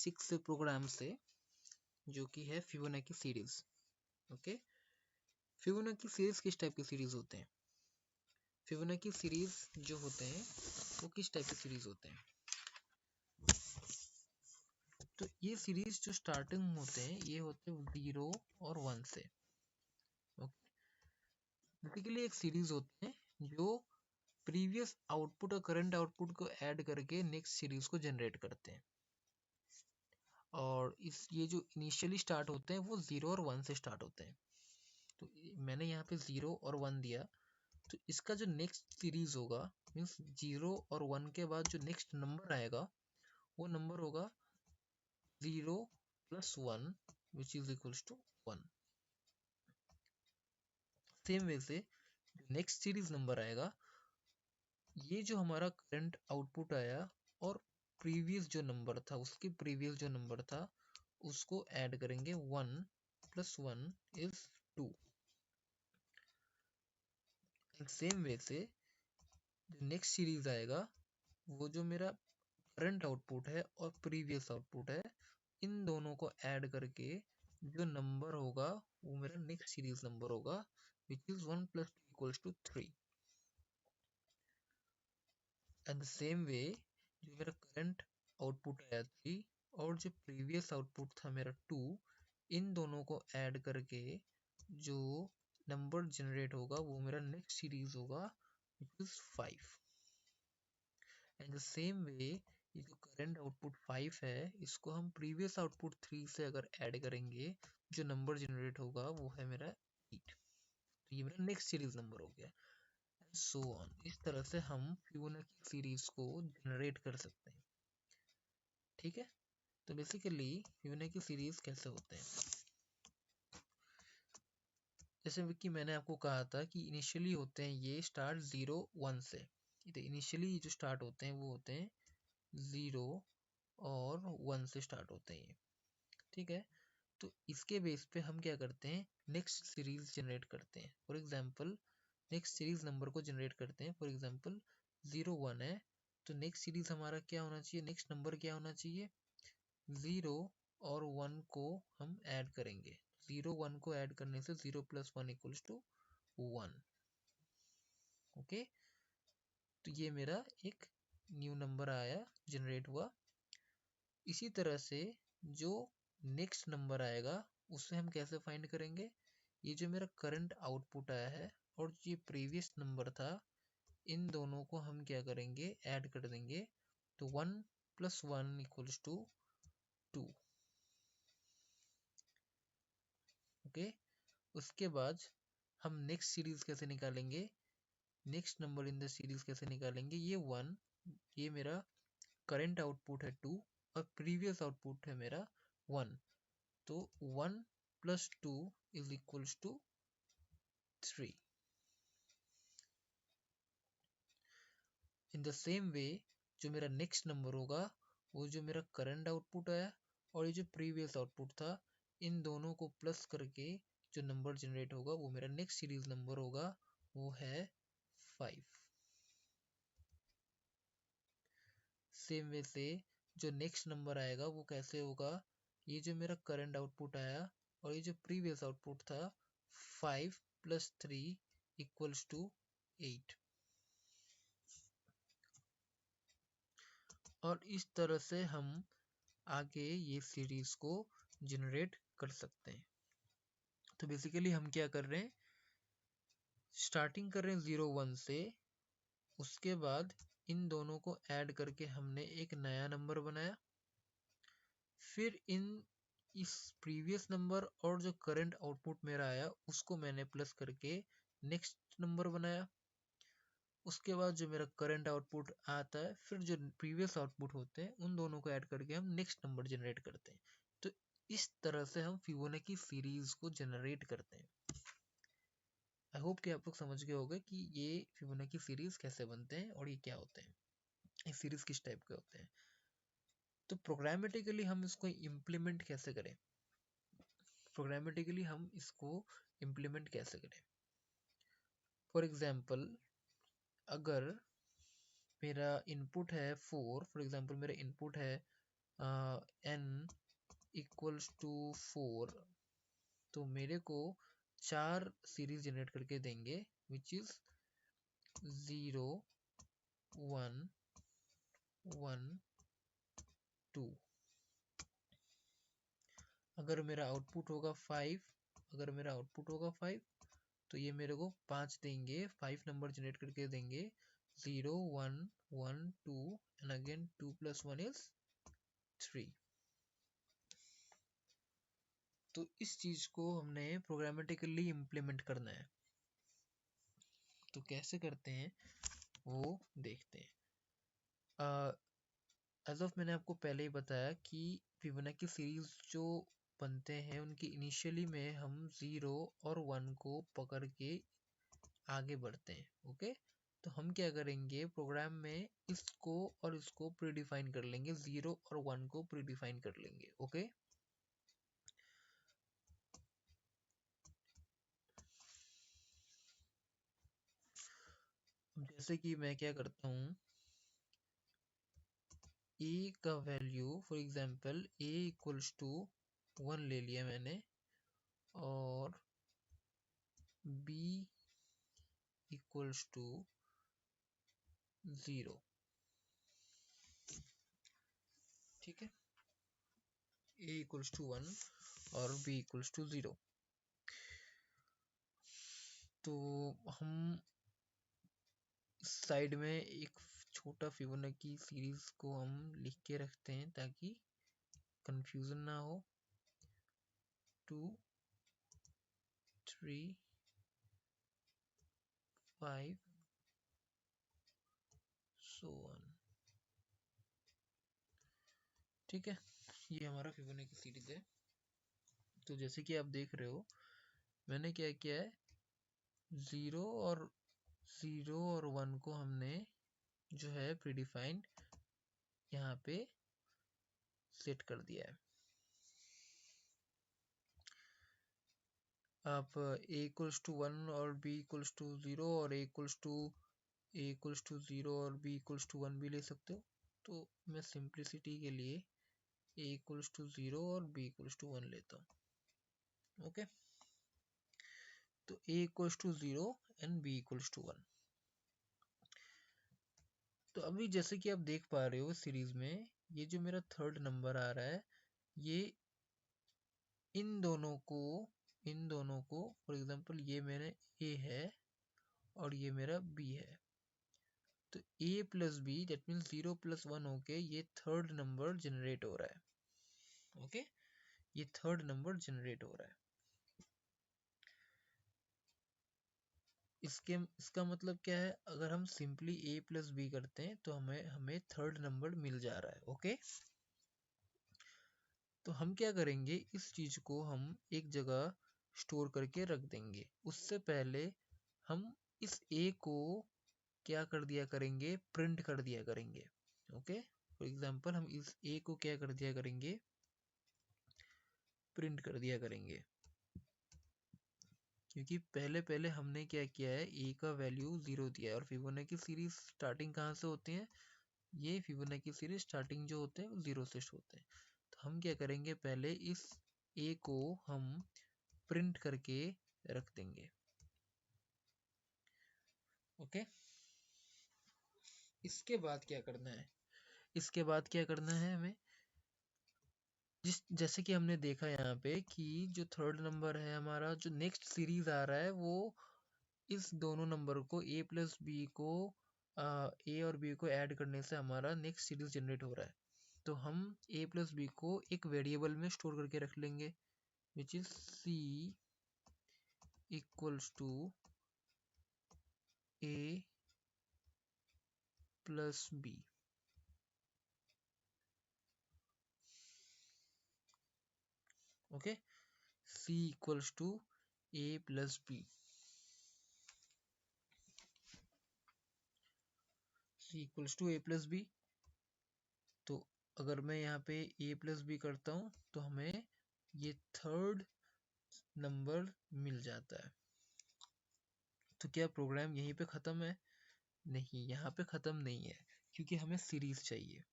Six program से, जो कि है Fibonacci series. Okay, Fibonacci series किस टाइप के सीरीज होते हैं? फिबोनाची सीरीज जो होते हैं वो किस टाइप के सीरीज होते हैं? तो ये सीरीज जो स्टार्टिंग होते हैं ये होते हैं 0 और 1 से। बेसिकली एक सीरीज होते हैं जो प्रीवियस आउटपुट और करंट आउटपुट को ऐड करके नेक्स्ट सीरीज को जनरेट करते हैं। और ये जो इनिशियली स्टार्ट होते हैं वो 0 और 1 से स्टार्ट होते हैं। तो मैंने यहाँ पे 0 और 1 दिया, तो इसका जो नेक्स्ट सीरीज होगा मीन्स 0 और 1 के बाद जो नेक्स्ट नंबर आएगा वो नंबर होगा 0 plus 1 which is equals to 1। Same way से नेक्स्ट सीरीज नंबर आएगा, ये जो हमारा करंट आउटपुट आया और प्रीवियस जो नंबर था उसके प्रीवियस जो नंबर था उसको ऐड करेंगे, 1 प्लस 1 इज 2। सेम वे से जो नेक्स्ट सीरीज आएगा वो जो मेरा करंट आउटपुट है और प्रीवियस आउटपुट है इन दोनों को ऐड करके जो नंबर होगा वो मेरा नेक्स्ट सीरीज नंबर होगा which is 1 plus 2 equals to 3। And the same way जो मेरा करंट आउटपुट आया 3 और जो प्रीवियस आउटपुट था मेरा 2, इन दोनों को ऐड करके जो नंबर जनरेट होगा वो मेरा नेक्स्ट सीरीज होगा which is 5। And the same वे ये जो करंट आउटपुट 5 है इसको हम प्रीवियस आउटपुट 3 से अगर ऐड करेंगे जो नंबर जनरेट होगा वो है मेरा 8। तो ये मेरा नेक्स्ट सीरीज नंबर हो गया, सो ऑन। इस तरह से हम फिबोनाची सीरीज को जनरेट कर सकते हैं। ठीक है, तो बेसिकली फिबोनाची सीरीज कैसे होते हैं? जैसे कि मैंने आपको कहा था कि इनिशियली होते हैं ये स्टार्ट 0 1 से। तो इनिशियली जो स्टार्ट होते हैं वो होते हैं 0 और 1 से स्टार्ट होते हैं ये। ठीक है, तो इसके बेस पे हम क्या करते हैं, नेक्स्ट सीरीज जनरेट करते हैं। For example next series number को जनरेट करते हैं। फॉर एग्जांपल 0 1 है तो नेक्स्ट सीरीज हमारा क्या होना चाहिए, नेक्स्ट नंबर क्या होना चाहिए, 0 और 1 को हम ऐड करेंगे। 0 1 को ऐड करने से 0 प्लस 1 इक्वल्स टू 1। ओके, तो ये मेरा एक न्यू नंबर आया, जनरेट हुआ। इसी तरह से जो नेक्स्ट नंबर आएगा उसे हम कैसे फाइंड करेंगे, ये जो मेरा करंट आउटपुट आया है और ये प्रीवियस नंबर था इन दोनों को हम क्या करेंगे, ऐड कर देंगे। तो 1 प्लस 1 इक्वल्स टू 2। ओके, उसके बाद हम नेक्स्ट सीरीज कैसे निकालेंगे, next number in the series कैसे निकालेंगे, ये 1, ये मेरा करंट आउटपुट है 2 और प्रीवियस आउटपुट है मेरा 1। तो 1 plus 2 is equals to 3। In the same way जो मेरा नेक्स्ट नंबर होगा वो जो मेरा करंट आउटपुट आया और ये जो प्रीवियस आउटपुट था इन दोनों को प्लस करके जो नंबर जनरेट होगा वो मेरा नेक्स्ट सीरीज नंबर होगा, वो है 5। सेम वे से जो नेक्स्ट नंबर आएगा वो कैसे होगा, ये जो मेरा करंट आउटपुट आया और ये जो प्रीवियस आउटपुट था 5 प्लस 3 इक्वल्स टू 8। और इस तरह से हम आगे ये सीरीज को जनरेट कर सकते हैं। तो बेसिकली हम क्या कर रहे हैं, स्टार्टिंग कर रहे हैं 0 1 से, उसके बाद इन दोनों को ऐड करके हमने एक नया नंबर बनाया, फिर इस प्रीवियस नंबर और जो करंट आउटपुट मेरा आया उसको मैंने प्लस करके नेक्स्ट नंबर बनाया। उसके बाद जो मेरा करंट आउटपुट आता है फिर जो प्रीवियस आउटपुट होते हैं उन दोनों को ऐड करके हम नेक्स्ट नंबर जनरेट करते हैं। तो इस तरह से हम फिबोनाची सीरीज को जनरेट करते हैं। आई होप कि आप लोग समझ गए होंगे कि ये फिबोनाची सीरीज कैसे बनते हैं और ये क्या होते हैं, ये सीरीज किस टाइप के होते हैं। तो प्रोग्रामेटिकली हम इसको इम्प्लीमेंट कैसे करें, प्रोग्रामेटिकली हम इसको इम्प्लीमेंट कैसे करें। फॉर एग्जांपल अगर मेरा इनपुट है 4, फॉर एग्जांपल मेरा इनपुट है n इक्वल्स टू 4, तो मेरे को 4 सीरीज जनरेट करके देंगे, विच इज 0 1 1 2। अगर मेरा आउटपुट होगा 5, तो ये मेरे को 5 देंगे, 5 नंबर जनरेट करके देंगे, 0 1 1 2 एंड अगेन 2 + 1 इज 3। तो इस चीज को हमने प्रोग्रामेटिकली इम्प्लीमेंट करना है। तो कैसे करते हैं वो देखते हैं। एज ऑफ मैंने आपको पहले ही बताया कि फिबोनाची सीरीज जो बनते हैं उनकी इनिशियली में हम 0 और 1 को पकड़ के आगे बढ़ते हैं। ओके, तो हम क्या करेंगे प्रोग्राम में इसको और इसको प्रीडिफाइन कर लेंगे, 0 और 1 को प्रीडिफाइन कर लेंगे। ओके, जैसे कि मैं क्या करता हूँ, a का value for example a equals to 1 ले लिया मैंने, और b इक्वल्स टू 0। ठीक है, a इक्वल्स टू 1 और b इक्वल्स टू 0। तो हम साइड में एक छोटा फिबोनाची सीरीज को हम लिख के रखते हैं ताकि कंफ्यूजन ना हो। 2 3 5 so on। ठीक है, ये हमारा फिबोनाची सीरीज है। तो जैसे कि आप देख रहे हो, मैंने क्या किया है, 0 और 1 को हमने जो है प्रीडिफाइंड यहाँ पे सेट कर दिया है। आप a इक्वल्स टू 1 और b इक्वल्स टू 0 और a इक्वल्स टू 0 और b इक्वल्स टू 1 भी ले सकते हो। तो मैं सिंप्लिसिटी के लिए a इक्वल्स टू 0 और b इक्वल्स टू 1 लेता हूँ। ओके, तो a equals to 0 and b equals to 1। तो अभी जैसे कि आप देख पा रहे हो सीरीज में, ये जो मेरा थर्ड नंबर आ रहा है, ये इन दोनों को फॉर एग्जांपल ये मेरे a है और ये मेरा b है, तो a plus b that means 0 + 1 होके ये थर्ड नंबर जनरेट हो रहा है। ओके, ये थर्ड नंबर जनरेट हो रहा है। इसका मतलब क्या है, अगर हम सिंपली a + b करते हैं तो हमें थर्ड नंबर मिल जा रहा है। ओके, तो हम क्या करेंगे, इस चीज को हम एक जगह स्टोर करके रख देंगे। उससे पहले हम इस a को क्या कर दिया करेंगे, प्रिंट कर दिया करेंगे। ओके, फॉर एग्जांपल हम इस a को क्या कर दिया करेंगे, प्रिंट कर दिया करेंगे। क्योंकि पहले हमने क्या किया है, a का वैल्यू 0 दिया है, और फिबोनाची सीरीज स्टार्टिंग कहाँ से होती है, ये फिबोनाची सीरीज स्टार्टिंग जो होते हैं वो 0 से होते हैं। तो हम क्या करेंगे, पहले इस a को हम प्रिंट करके रख देंगे। ओके, इसके बाद क्या करना है, हमें जैसे कि हमने देखा यहाँ पे कि जो थर्ड नंबर है हमारा, जो नेक्स्ट सीरीज आ रहा है, वो इस दोनों नंबर को a + b को a और b को ऐड करने से हमारा नेक्स्ट सीरीज जनरेट हो रहा है। तो हम a + b को एक वेरिएबल में स्टोर करके रख लेंगे, which is c equals to a + b। Okay, c equals to a + b, c equals to a + b। तो अगर मैं यहाँ पे a + b करता हूँ तो हमें ये थर्ड नंबर मिल जाता है। तो क्या प्रोग्राम यहीं पे ख़त्म है? नहीं, यहाँ पे ख़त्म नहीं है, क्योंकि हमें सीरीज चाहिए।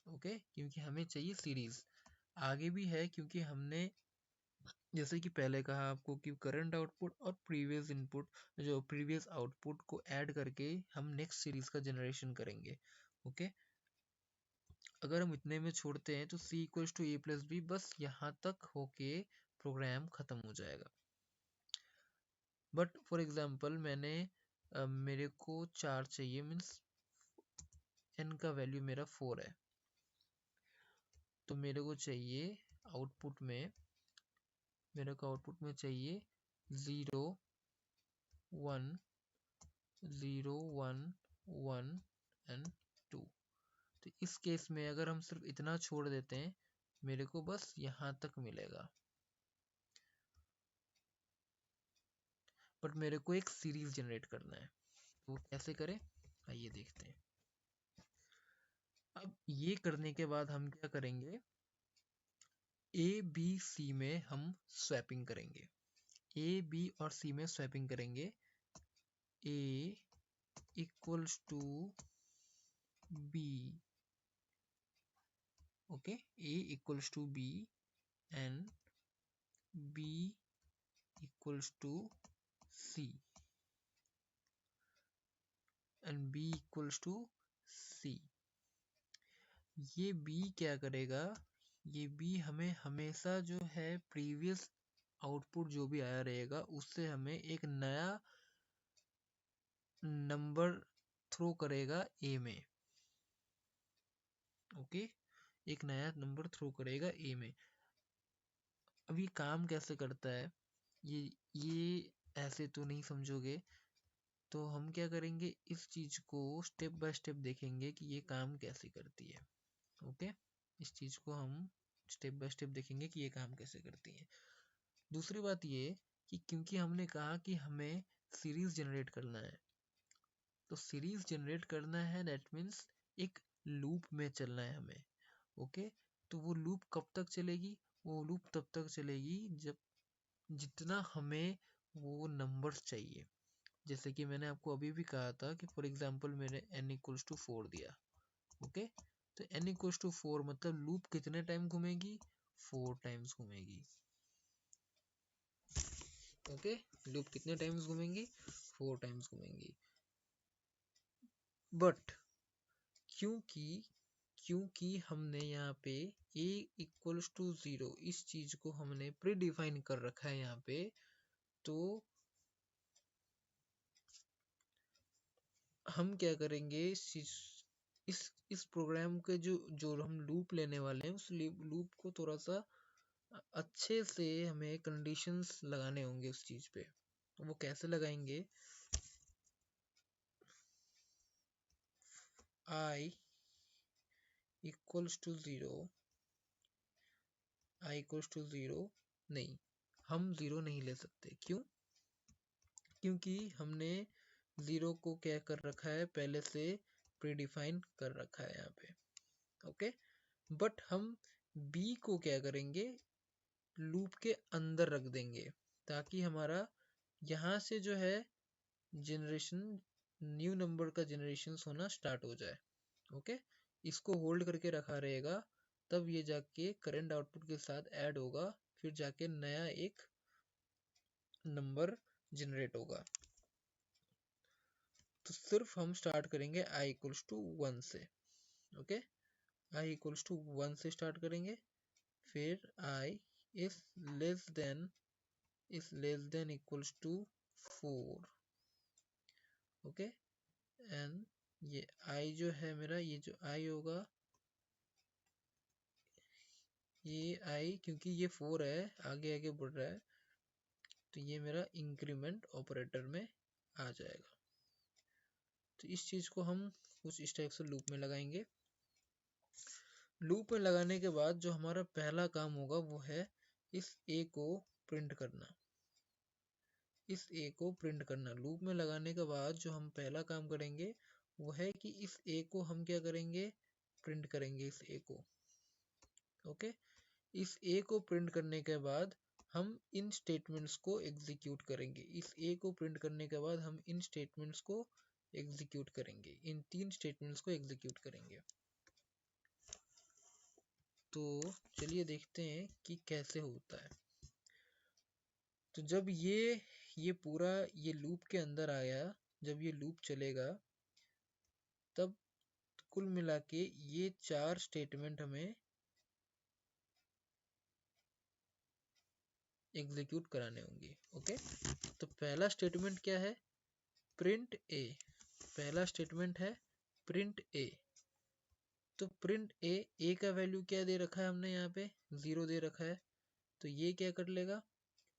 ओके, क्योंकि हमें चाहिए सीरीज। आगे भी है, क्योंकि हमने जैसे कि पहले कहा आपको कि करंट आउटपुट और प्रीवियस इनपुट, जो प्रीवियस आउटपुट को ऐड करके हम नेक्स्ट सीरीज का जनरेशन करेंगे। ओके, अगर हम इतने में छोड़ते हैं तो c equals to A plus b, बस यहाँ तक होके प्रोग्राम खत्म हो जाएगा। बट फॉर एग्जांपल मैंने मेरे को 4 चाहिए, मीन्स n का वैल्यू मेरा 4 है, तो मेरे को चाहिए आउटपुट में, मेरे को आउटपुट में चाहिए 0 1 0 1 1 एंड 2। तो इस केस में अगर हम सिर्फ इतना छोड़ देते हैं, मेरे को बस यहाँ तक मिलेगा, बट मेरे को एक सीरीज जनरेट करना है। तो कैसे करें, आइए देखते हैं। अब ये करने के बाद हम क्या करेंगे, ए बी सी में हम स्वैपिंग करेंगे, ए बी और सी में स्वैपिंग करेंगे। A equals to B, okay, A equals to B and B equals to C and B equals to C. ये बी क्या करेगा, ये बी हमें हमेशा जो है प्रीवियस आउटपुट जो भी आया रहेगा उससे हमें एक नया नंबर थ्रो करेगा ए में। ओके, एक नया नंबर थ्रो करेगा ए में। अब ये काम कैसे करता है, ये ऐसे तो नहीं समझोगे, तो हम क्या करेंगे, इस चीज को स्टेप बाय स्टेप देखेंगे कि ये काम कैसे करती है। ओके, इस चीज को हम स्टेप बाय स्टेप देखेंगे कि ये काम कैसे करती है। दूसरी बात ये कि क्योंकि हमने कहा कि हमें सीरीज जनरेट करना है, तो सीरीज जनरेट करना है दैट मीन्स एक लूप में चलना है हमें। ओके, तो वो लूप कब तक चलेगी, वो लूप तब तक चलेगी जब जितना हमें वो नंबर्स चाहिए। जैसे कि मैंने आपको अभी भी कहा था कि फॉर एग्जांपल मैंने n इक्वल्स टू 4 दिया। ओके, तो n इक्वल्स टू 4 मतलब लूप कितने टाइम घूमेगी, 4 टाइम्स घूमेगी। ओके, लूप कितने टाइम्स घूमेंगी, 4 टाइम्स घूमेंगी। बट क्योंकि क्योंकि हमने यहाँ पे a इक्वल्स टू 0 इस चीज को हमने प्री डिफाइन कर रखा है यहाँ पे, तो हम क्या करेंगे, इस प्रोग्राम के जो जो हम लूप लेने वाले हैं उस लूप को थोड़ा सा अच्छे से हमें कंडीशंस लगाने होंगे उस चीज पे। वो कैसे लगाएंगे, i equals to 0, i equals to 0 नहीं, हम 0 नहीं ले सकते। क्यों, क्योंकि हमने 0 को क्या कर रखा है, पहले से प्रीडिफाइन कर रखा है यहाँ पे। ओके, बट हम b को क्या करेंगे, लूप के अंदर रख देंगे, ताकि हमारा यहाँ से जो है जनरेशन, न्यू नंबर का जनरेशन होना स्टार्ट हो जाए। ओके, इसको होल्ड करके रखा रहेगा, तब ये जाके करंट आउटपुट के साथ ऐड होगा, फिर जाके नया एक नंबर जनरेट होगा। तो सिर्फ हम स्टार्ट करेंगे i इक्वल्स टू 1 से। ओके, i इक्वल्स टू 1 से स्टार्ट करेंगे, फिर i is less than equals to 4। Okay, and ये i जो है मेरा, ये जो i होगा, ये i क्योंकि ये 4 है, आगे आगे बढ़ रहा है, तो ये मेरा इंक्रीमेंट ऑपरेटर में आ जाएगा। तो इस चीज को हम कुछ इस टाइप से लूप में लगाएंगे। लूप में लगाने के बाद जो हमारा पहला काम होगा वो है इस a को प्रिंट करना, इस a को प्रिंट करना। लूप में लगाने के बाद जो हम पहला काम करेंगे वो है कि इस a को हम क्या करेंगे, प्रिंट करेंगे इस a को। ओके, इस a को प्रिंट करने के बाद हम इन स्टेटमेंट्स को एग्जीक्यूट करेंगे। इस a को प्रिंट करने के बाद हम इन स्टेटमेंट्स को एग्जीक्यूट करेंगे, इन 3 स्टेटमेंट्स को एग्जीक्यूट करेंगे। तो चलिए देखते हैं कि कैसे होता है। तो जब ये पूरा ये लूप के अंदर आया, जब ये लूप चलेगा, तब कुल मिला के ये 4 स्टेटमेंट हमें एग्जीक्यूट कराने होंगे। ओके, तो पहला स्टेटमेंट क्या है? प्रिंट ए। पहला स्टेटमेंट है प्रिंट ए। तो प्रिंट ए का वैल्यू क्या दे रखा है हमने यहाँ पे? 0 दे रखा है। तो ये क्या कर लेगा?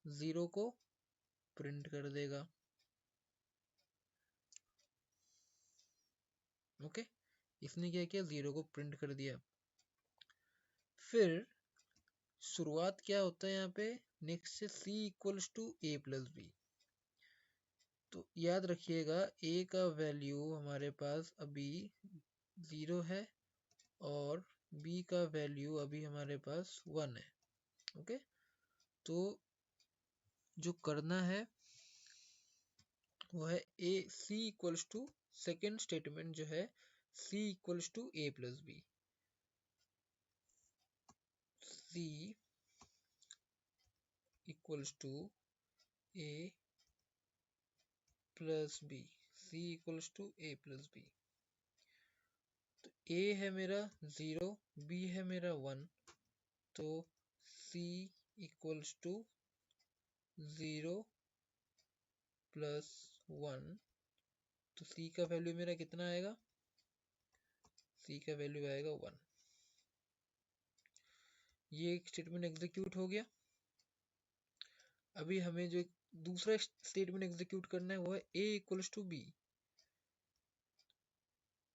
0 को प्रिंट कर देगा। ओके, इसने क्या किया? 0 को प्रिंट कर दिया। फिर शुरुआत क्या होता है यहाँ पे? नेक्स्ट से c equals to A plus B. तो याद रखिएगा a का वैल्यू हमारे पास अभी 0 है और b का वैल्यू अभी हमारे पास 1 है। ओके, तो जो करना है वो है a c equals to, second statement जो है c equals to A plus b. c equals to a plus b. c equals to A plus B. तो a है मेरा 0, b है मेरा 1, तो c इक्वल्स टू 0 प्लस 1। तो c का वैल्यू मेरा कितना आएगा? c का वैल्यू आएगा 1। ये एक स्टेटमेंट एग्जीक्यूट हो गया। अभी हमें जो दूसरा स्टेटमेंट एग्जीक्यूट करना है वो है a equals to b.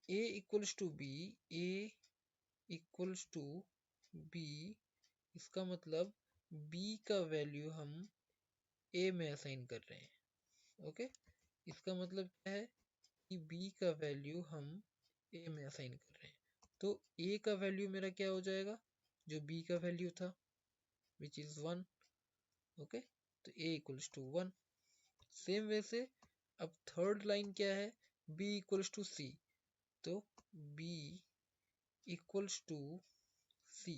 a equals to b, a equals to b, इसका मतलब b का वैल्यू हम a में असाइन कर रहे हैं। ओके, इसका मतलब क्या है कि b का वैल्यू हम a में असाइन कर रहे हैं। तो a का वैल्यू मेरा क्या हो जाएगा? जो b का वैल्यू था, विच इज 1। ओके, तो a इक्वल्स टू 1। सेम वैसे अब थर्ड लाइन क्या है? b equals to c। तो b equals to c,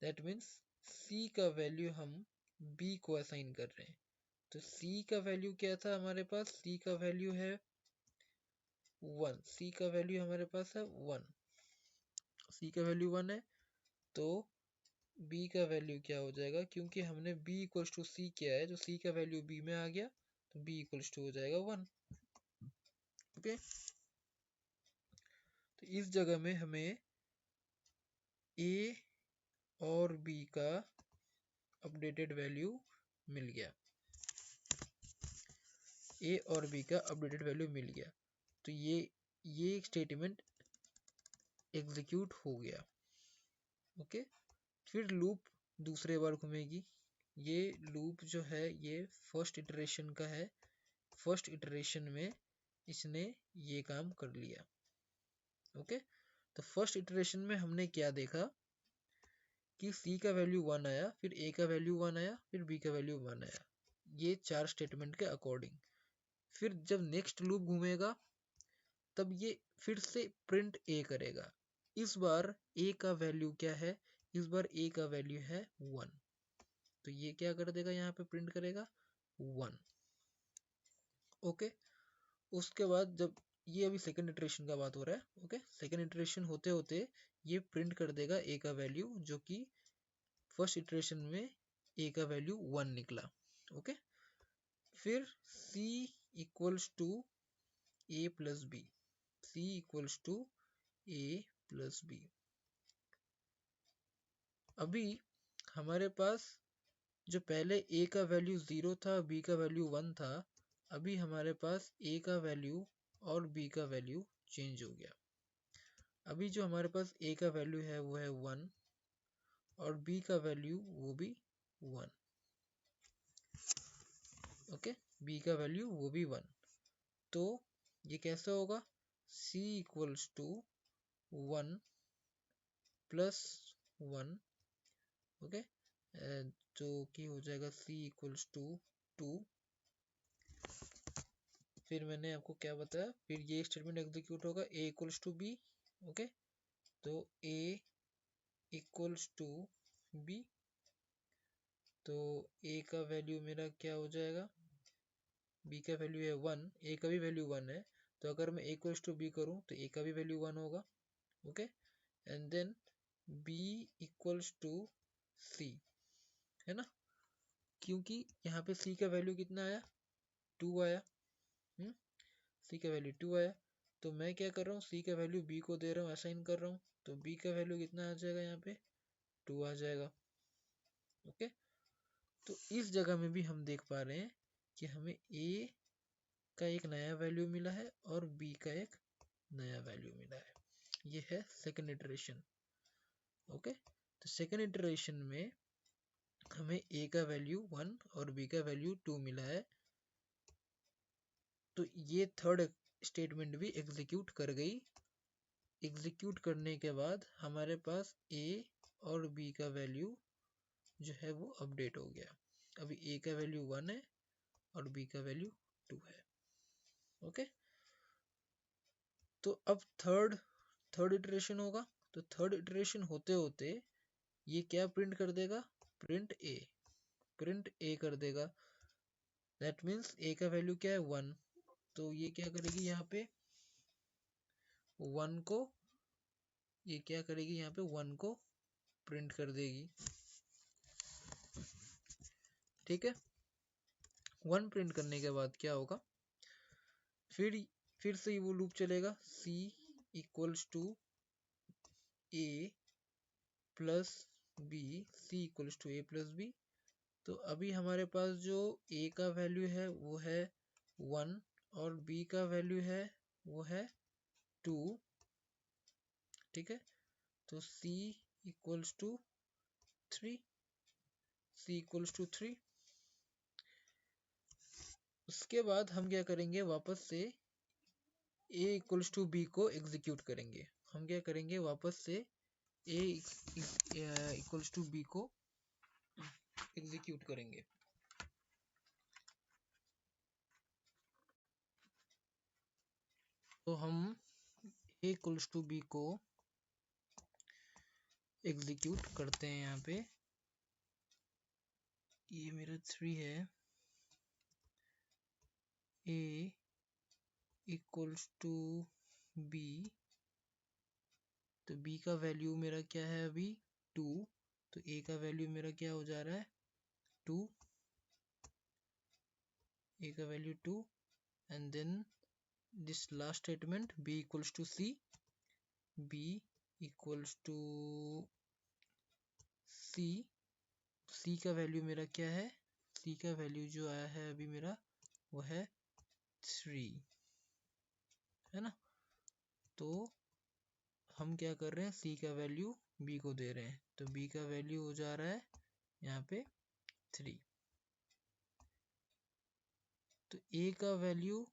that means c का वैल्यू हम b को असाइन कर रहे हैं। तो c का वैल्यू क्या था हमारे पास? c का वैल्यू है 1। c का वैल्यू हमारे पास है 1। c का वैल्यू 1 है, तो b का वैल्यू क्या हो जाएगा? क्योंकि हमने b इक्वल्स टू c किया है, तो c का वैल्यू b में आ गया, तो b इक्वल्स टू हो जाएगा 1। ओके, तो इस जगह में हमें a और b का अपडेटेड वैल्यू मिल गया। a और b का अपडेटेड वैल्यू मिल गया। तो ये स्टेटमेंट एग्जीक्यूट हो गया। ओके, फिर लूप दूसरे बार घूमेगी। ये लूप जो है ये फर्स्ट इटरेशन का है। फर्स्ट इटरेशन में इसने ये काम कर लिया। ओके, तो फर्स्ट इटरेशन में हमने क्या देखा कि c का वैल्यू 1 आया, फिर a का वैल्यू 1 आया, फिर b का वैल्यू 1 आया, ये 4 स्टेटमेंट के अकॉर्डिंग। फिर जब नेक्स्ट लूप घूमेगा तब ये फिर से प्रिंट a करेगा। इस बार a का वैल्यू क्या है? इस बार a का वैल्यू है 1, तो ये क्या कर देगा? यहाँ पे प्रिंट करेगा 1। ओके, उसके बाद जब ये अभी सेकंड इटरेशन का बात हो रहा है। ओके, सेकंड इटरेशन होते होते ये प्रिंट कर देगा a का वैल्यू, जो कि फर्स्ट इटरेशन में a का वैल्यू 1 निकला। ओके, फिर c equals to a plus b. c equals to a plus b. अभी हमारे पास जो पहले a का वैल्यू 0 था, b का वैल्यू 1 था, अभी हमारे पास a का वैल्यू और b का वैल्यू चेंज हो गया। अभी जो हमारे पास a का वैल्यू है वो है 1 और b का वैल्यू वो भी 1। ओके, b का वैल्यू वो भी 1। तो ये कैसे होगा? c equals to 1 plus 1। Okay, जो कि हो जाएगा c इक्वल्स टू 2। फिर मैंने आपको क्या बताया? फिर ये स्टेटमेंट एग्जीक्यूट होगा a equals to b। Okay, तो a इक्वल्स टू बी। तो ए का वैल्यू मेरा क्या हो जाएगा, बी का वैल्यू है 1, ए का भी वैल्यू 1 है, तो अगर मैं ए इक्वल्स टू बी करूँ तो ए का भी वैल्यू 1 होगा। Okay, and then B equals to C, है ना, क्योंकि यहाँ पे सी का वैल्यू कितना आया, 2 आया। सी का वैल्यू 2 आया, तो मैं क्या कर रहा हूँ, सी का वैल्यू बी को दे रहा हूँ, असाइन कर रहा हूँ, तो बी का वैल्यू कितना आ जाएगा, यहाँ पे 2 आ जाएगा। ओके, तो इस जगह में भी हम देख पा रहे हैं कि हमें ए का एक नया वैल्यू मिला है और बी का एक नया वैल्यू मिला है। ये है सेकेंड इटरेशन। ओके, तो सेकेंड इटरेशन में हमें ए का वैल्यू 1 और बी का वैल्यू 2 मिला है, तो ये थर्ड स्टेटमेंट भी एग्जीक्यूट कर गई। एग्जीक्यूट करने के बाद हमारे पास ए और बी का वैल्यू जो है वो अपडेट हो गया। अभी ए का वैल्यू 1 है और बी का वैल्यू 2 है। ओके, तो अब थर्ड इटरेशन होगा, तो थर्ड इटरेशन होते होते ये क्या प्रिंट कर देगा, प्रिंट ए कर देगा। दैट मीन्स ए का वैल्यू क्या है 1, तो ये क्या करेगी यहाँ पे 1 को, ये क्या करेगी यहाँ पे 1 को प्रिंट कर देगी। ठीक है, 1 प्रिंट करने के बाद क्या होगा, फिर से वो लूप चलेगा, C equals to A plus B, C equals to A plus B. तो अभी हमारे पास जो ए का वैल्यू है वो है 1 और बी का वैल्यू है वो है 2। ठीक है, तो C equals to 3, C equals to 3। उसके बाद हम क्या करेंगे, वापस से a इक्वल्स टू बी को एग्जीक्यूट करेंगे। हम क्या करेंगे, वापस से a इक्वल्स टू बी को एग्जीक्यूट करेंगे। तो हम a इक्वल्स टू बी को एग्जीक्यूट करते हैं। यहाँ पे ये मेरा 3 है, a इक्वल्स टू बी, तो b का वैल्यू मेरा क्या है अभी 2, तो a का वैल्यू मेरा क्या हो जा रहा है 2, a का value 2, and then this last statement b equals to c, b equals to c का वैल्यू मेरा क्या है, c का वैल्यू जो आया है अभी मेरा वो है 3, है ना। तो हम क्या कर रहे हैं, c का वैल्यू b को दे रहे हैं, तो b का वैल्यू हो जा रहा है यहाँ पे 3। तो a का वैल्यू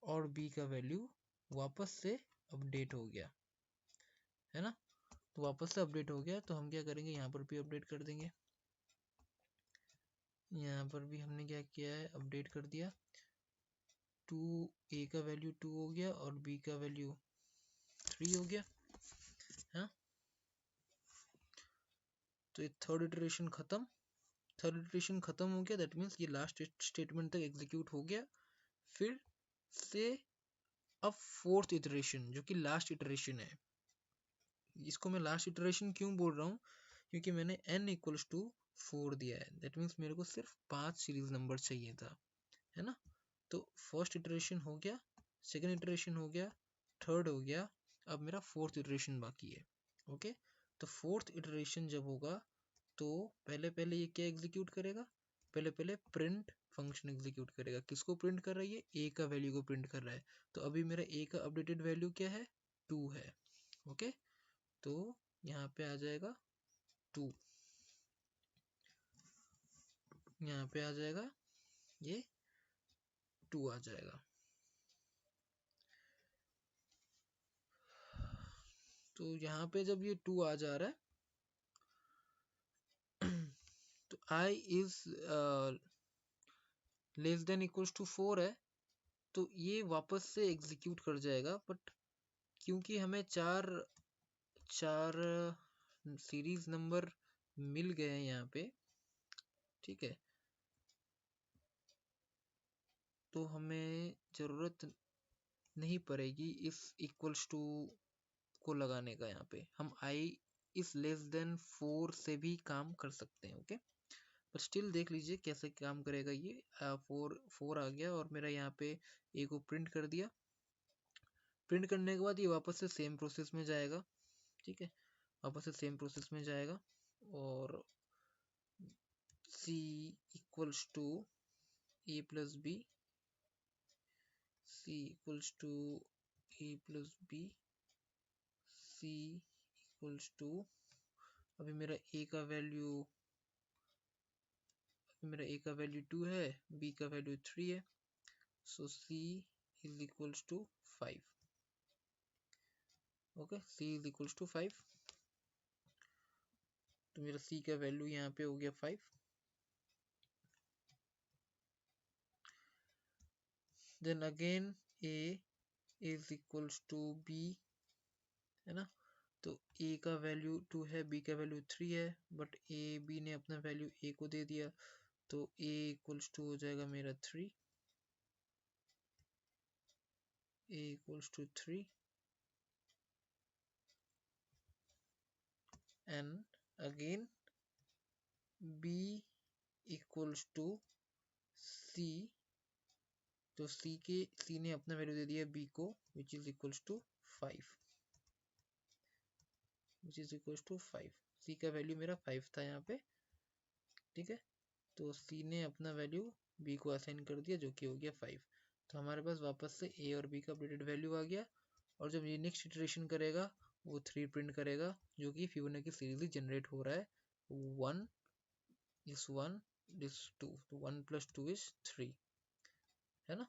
और b का वैल्यू वापस से अपडेट हो गया, है ना। तो वापस से अपडेट हो गया, तो हम क्या करेंगे, यहाँ पर भी अपडेट कर देंगे। यहाँ पर भी हमने क्या किया है, अपडेट कर दिया। 2, a का वैल्यू 2 हो गया और b का वैल्यू 3 हो गया। हाँ, तो ये थर्ड इटरेशन खत्म। हो गया, दैट मीन्स ये लास्ट स्टेटमेंट तक एग्जीक्यूट हो गया। फिर से अब फोर्थ इटरेशन जो कि लास्ट इटरेशन है, इसको मैं लास्ट इटरेशन क्यों बोल रहा हूँ, क्योंकि मैंने n इक्वल्स टू 4 दिया है। दैट मीन्स मेरे को सिर्फ 5 सीरीज नंबर चाहिए था, है ना। तो फर्स्ट इटरेशन हो गया, सेकेंड इटरेशन हो गया, थर्ड हो गया, अब मेरा फोर्थ इटरेशन बाकी है। ओके, तो फोर्थ इटरेशन जब होगा तो पहले ये क्या एग्जीक्यूट करेगा, पहले प्रिंट फंक्शन एग्जीक्यूट करेगा। किसको प्रिंट कर रही है, ए का वैल्यू को प्रिंट कर रहा है। तो अभी मेरा ए का अपडेटेड वैल्यू क्या है, 2 है। ओके, तो यहाँ पे आ जाएगा 2, यहाँ पे आ जाएगा ये 2 आ जाएगा। तो यहाँ पे जब ये 2 आ जा रहा है तो i is less than equals to 4 है, तो ये वापस से एग्जीक्यूट कर जाएगा। बट क्योंकि हमें चार सीरीज नंबर मिल गए हैं यहाँ पे, ठीक है, तो हमें जरूरत नहीं पड़ेगी इस इक्वल्स टू को लगाने का। यहाँ पे हम आई इस लेस देन 4 से भी काम कर सकते हैं, ओके। पर स्टिल देख लीजिए कैसे काम करेगा ये। 4 आ गया और मेरा यहाँ पे ए को प्रिंट कर दिया। प्रिंट करने के बाद ये वापस से सेम प्रोसेस में जाएगा, ठीक है, वापस से सेम प्रोसेस में जाएगा और c equals to a plus b, c equals to a plus b, c equals to, अभी मेरा a का वैल्यू 2 है, b का वैल्यू 3 है, so c is equals to 5, okay, c is equals to 5। तो मेरा c का वैल्यू यहाँ पे हो गया 5। Then again a is equals to b, है ना। तो a का वैल्यू 2 है, b का वैल्यू 3 है, बट b ने अपना वैल्यू a को दे दिया, तो a इक्वल्स टू हो जाएगा मेरा 3, a equals to 3 and again b equals to c, तो c ने अपना वैल्यू दे दिया b को, which is equals to 5, which is equals to 5। c का वैल्यू मेरा 5 था यहाँ पे, ठीक है, तो c ने अपना वैल्यू b को असाइन कर दिया जो कि हो गया 5। तो हमारे पास वापस से a और b का अपडेटेड वैल्यू आ गया, और जब ये नेक्स्ट इटरेशन करेगा वो 3 प्रिंट करेगा, जो कि फिबोनाची सीरीज ही जनरेट हो रहा है। 1 दिस 2, तो 1 प्लस 2 इज 3, है ना।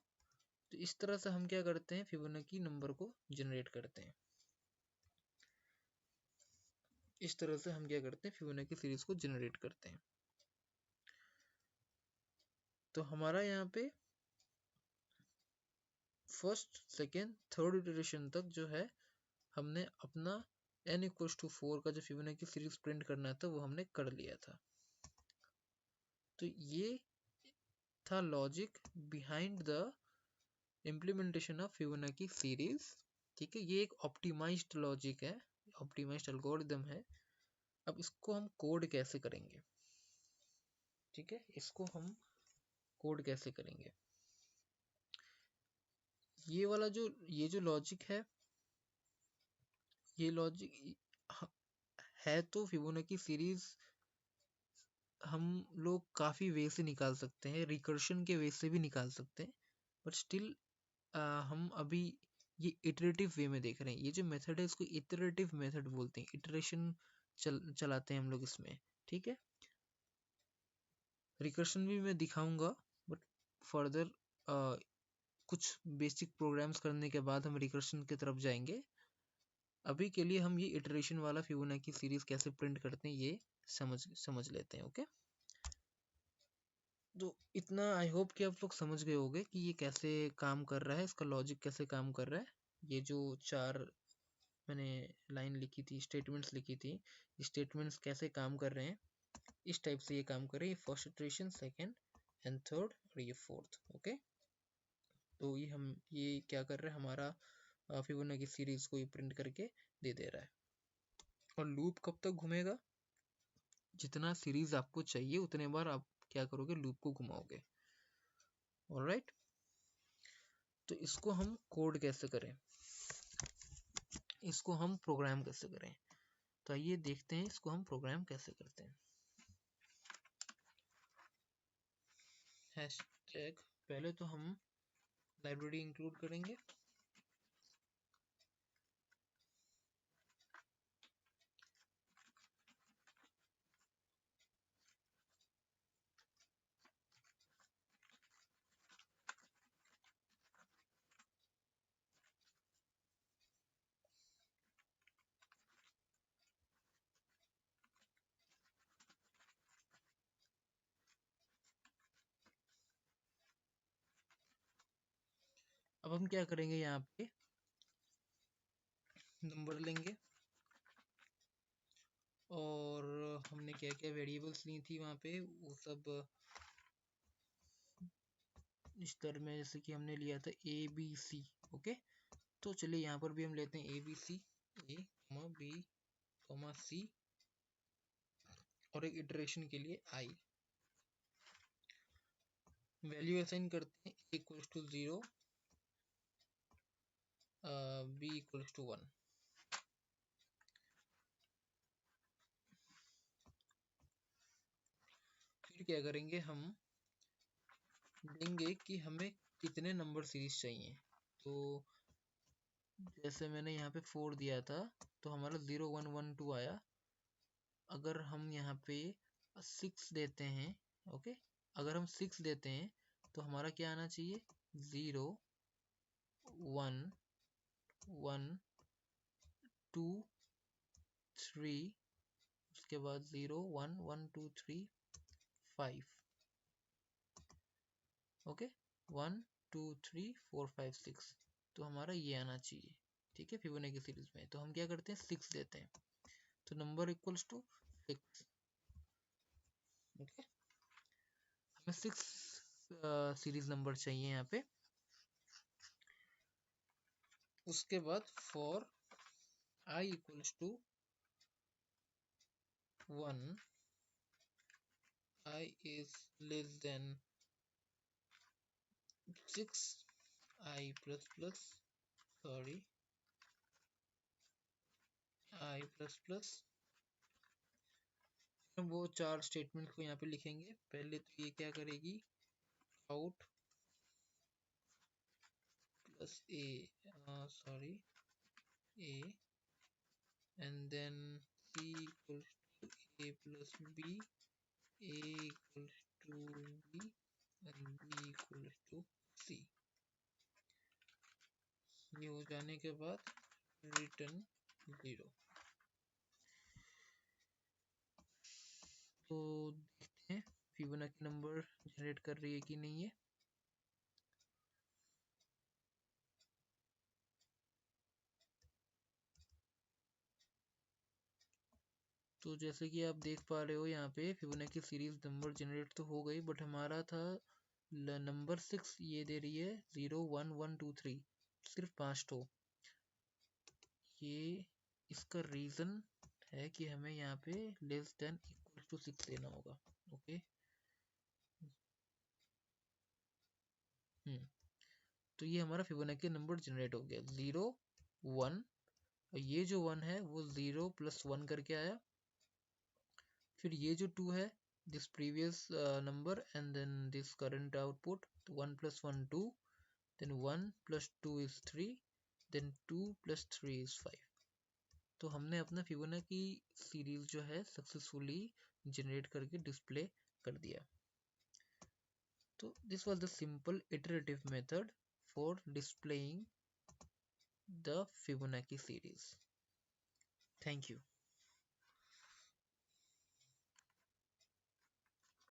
तो इस तरह से हम क्या करते हैं, फिबोनाची नंबर को जनरेट करते हैं। इस तरह से हम क्या करते हैं, फिबोनाची सीरीज को जनरेट करते हैं। तो हमारा यहाँ पे फर्स्ट सेकेंड थर्ड इटरेशन तक जो है हमने अपना n इक्वल्स टू 4 का जो फिबोनाची सीरीज प्रिंट करना था वो हमने कर लिया था। तो ये था logic behind the implementation of Fibonacci series, ठीक है। ये एक ऑप्टिमाइज्ड लॉजिक है, ऑप्टिमाइज्ड एल्गोरिदम है। अब इसको हम कोड कैसे करेंगे, ठीक है, इसको हम कोड कैसे करेंगे। ये जो लॉजिक है, ये लॉजिक है तो फिबोनाची सीरीज हम लोग काफी वे से निकाल सकते हैं, रिकर्शन के वे से भी निकाल सकते हैं, बट स्टिल हम अभी ये इटरेटिव वे में देख रहे हैं। ये जो मेथड है इसको इटरेटिव मेथड बोलते हैं, इटरेशन चलाते हैं हम लोग इसमें, ठीक है। रिकर्शन भी मैं दिखाऊंगा, बट फर्दर कुछ बेसिक प्रोग्राम्स करने के बाद हम रिकर्शन की तरफ जाएंगे। अभी के लिए हम ये इटरेशन वाला फिबोनाची सीरीज कैसे प्रिंट करते हैं ये समझ लेते हैं, ओके। तो इतना आई होप कि आप लोग समझ गए होंगे कि ये कैसे काम कर रहा है, इसका लॉजिक कैसे काम कर रहा है। ये जो 4 मैंने लाइन लिखी थी, स्टेटमेंट्स लिखी थी, स्टेटमेंट्स कैसे काम कर रहे हैं, इस टाइप से ये काम कर रहे हैं। First iteration, second and third और ये फोर्थ, ओके। तो ये क्या कर रहा है, हमारा फिबोनाची सीरीज को ये प्रिंट करके दे दे रहा है। और लूप कब तक घूमेगा, जितना सीरीज आपको चाहिए उतने बार आप क्या करोगे, लूप को घुमाओगे, ऑलराइट। तो इसको हम कोड कैसे करें, इसको हम प्रोग्राम कैसे करें, तो आइए देखते हैं इसको हम प्रोग्राम कैसे करते हैं। हैशटैग, पहले तो हम लाइब्रेरी इंक्लूड करेंगे। अब हम क्या करेंगे, यहाँ पे नंबर लेंगे क्या क्या वेरिएबल्स ली थी वहाँ पे, वो सब इस तरह में, जैसे कि हमने लिया था ए बी सी। ओके, तो चलिए यहाँ पर भी हम लेते हैं A B C, A B C, और एक इटरेशन के लिए आई। वैल्यू असाइन करते हैं, A equals to 0, B equals to 1। फिर क्या करेंगे, हम देंगे कि हमें कितने नंबर सीरीज चाहिए। तो जैसे मैंने यहाँ पे 4 दिया था, तो हमारा 0 1 1 2 आया। अगर हम यहाँ पे 6 देते हैं, ओके, अगर हम 6 देते हैं तो हमारा क्या आना चाहिए, 0 1 1 2 3, उसके बाद 0 1 1 2 3 5। ओके, 1 2 3 4 5 6, तो हमारा ये आना चाहिए। ठीक है, फिबोनाची सीरीज में तो हम क्या करते हैं, 6 देते हैं, तो नंबर इक्वल्स टू 6। ओके, हमें 6 सीरीज नंबर चाहिए यहाँ पे। उसके बाद for i equals to 1, i is less than 6, i plus plus, sorry, i plus plus, हम वो 4 स्टेटमेंट को यहाँ पे लिखेंगे। पहले तो ये क्या करेगी, out plus A, sorry, a, and then c equals to a plus b, a equals to b, and b equals to c। ये हो जाने के बाद रिटर्न 0। तो देखते हैं फिबोनाची नंबर जनरेट कर रही है कि नहीं है। तो जैसे कि आप देख पा रहे हो यहाँ पे फिबोनाची सीरीज नंबर जनरेट तो हो गई, बट हमारा था नंबर 6, ये दे रही है 0 1 1 2 3, सिर्फ 5 तो ये इसका रीजन है कि हमें यहाँ पे लेस देन इक्वल टू 6 देना होगा। ओके, तो ये हमारा फिबोनाची नंबर जनरेट हो गया 0 1, और ये जो 1 है वो 0 प्लस 1 करके आया। फिर ये जो 2 है, this previous number and then this current output, 1 plus 1 2, then 1 plus 2 is 3, then 2 plus 3 is 5। तो हमने अपना फिबोनाची सीरीज जो है सक्सेसफुली जनरेट करके डिस्प्ले कर दिया। तो this was the simple iterative method for displaying the Fibonacci series. Thank you.